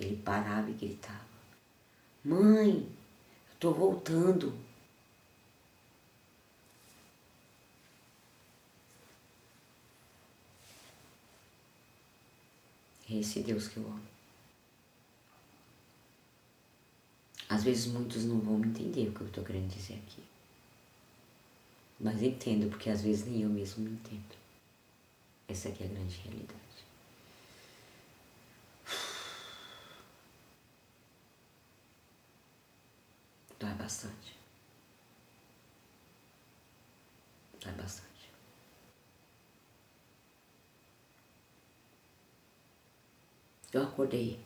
ele parava e gritava: Mãe, eu tô voltando. É esse Deus que eu amo. Às vezes muitos não vão entender o que eu estou querendo dizer aqui. Mas entendo, porque às vezes nem eu mesmo me entendo. Essa aqui é a grande realidade. Dói bastante. Dói bastante. Eu acordei.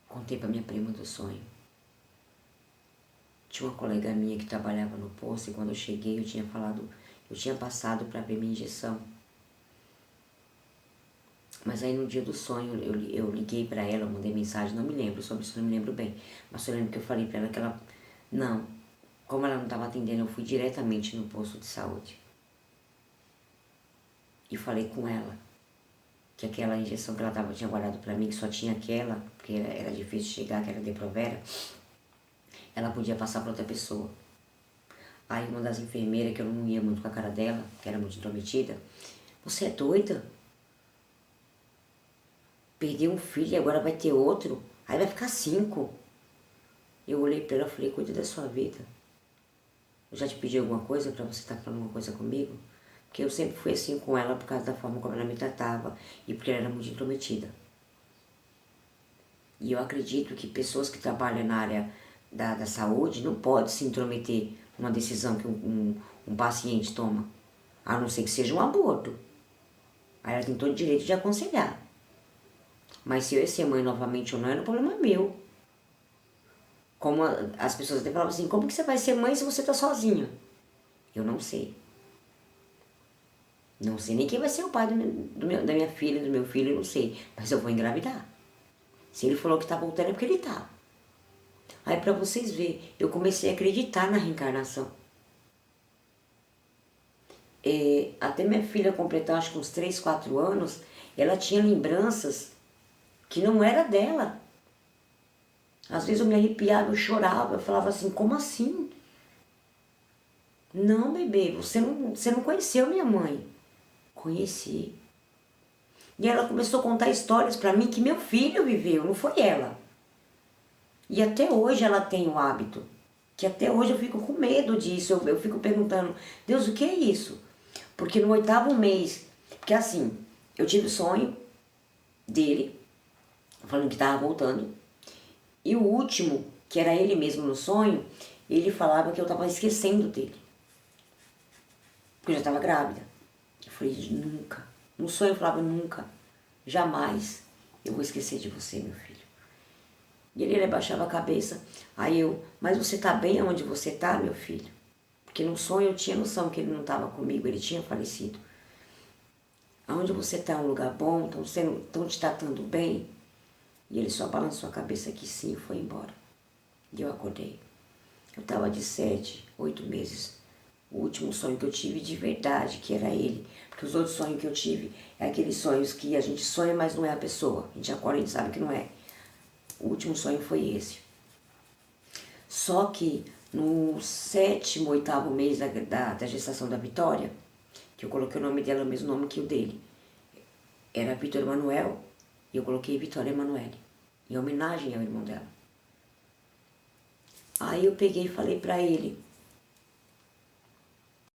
Contei pra minha prima do sonho. Tinha uma colega minha que trabalhava no posto e quando eu cheguei eu tinha passado para ver minha injeção. Mas aí no dia do sonho eu liguei para ela, eu mandei mensagem, não me lembro, sobre isso não me lembro bem. Mas eu lembro que eu falei para ela que ela... Não, como ela não estava atendendo, eu fui diretamente no posto de saúde. e falei com ela que aquela injeção que ela tinha guardado pra mim, que só tinha aquela, porque era difícil chegar, que era Depo-Provera, ela podia passar pra outra pessoa. Aí uma das enfermeiras, que eu não ia muito com a cara dela, que era muito intrometida, você é doida? Perdeu um filho e agora vai ter outro? Aí vai ficar 5. Eu olhei pra ela e falei, cuida da sua vida. Eu já te pedi alguma coisa pra você estar falando alguma coisa comigo? Porque eu sempre fui assim com ela por causa da forma como ela me tratava e porque ela era muito intrometida. E eu acredito que pessoas que trabalham na área da saúde não podem se intrometer numa decisão que um paciente toma, a não ser que seja um aborto. Aí ela tem todo o direito de aconselhar. Mas se eu ia ser mãe novamente ou não, era um problema meu. Como as pessoas até falavam assim, como que você vai ser mãe se você tá sozinha? Eu não sei. Não sei nem quem vai ser o pai da minha filha, do meu filho, eu não sei. Mas eu vou engravidar. Se ele falou que tá voltando é porque ele tá. Aí pra vocês verem, eu comecei a acreditar na reencarnação. Até minha filha completar acho que uns 3, 4 anos, ela tinha lembranças que não era dela. Às vezes eu me arrepiava, eu chorava, eu falava assim, como assim? Não, bebê, você não conheceu minha mãe. Conheci. E ela começou a contar histórias pra mim que meu filho viveu, não foi ela. E até hoje ela tem o hábito. Que até hoje eu fico com medo disso. Eu fico perguntando, Deus, o que é isso? Porque no 8º mês, porque assim, eu tive o sonho dele, falando que estava voltando. E o último, que era ele mesmo no sonho, ele falava que eu estava esquecendo dele. Porque eu já estava grávida. Eu falei, nunca. No sonho eu falava, nunca, jamais eu vou esquecer de você, meu filho. E ele abaixava a cabeça. Aí eu, mas você tá bem onde você tá, meu filho? Porque no sonho eu tinha noção que ele não estava comigo, ele tinha falecido. Aonde você tá é um lugar bom, estão te tratando bem? E ele só balançou a cabeça que sim e foi embora. E eu acordei. Eu estava de 7, 8 meses. O último sonho que eu tive de verdade, que era ele. Porque os outros sonhos que eu tive é aqueles sonhos que a gente sonha, mas não é a pessoa. A gente acorda e a gente sabe que não é. O último sonho foi esse. Só que no 7º, 8º mês da gestação da Vitória, que eu coloquei o nome dela, o mesmo nome que o dele, era Vitor Emanuel, e eu coloquei Vitória Emanuele, em homenagem ao irmão dela. Aí eu peguei e falei pra ele,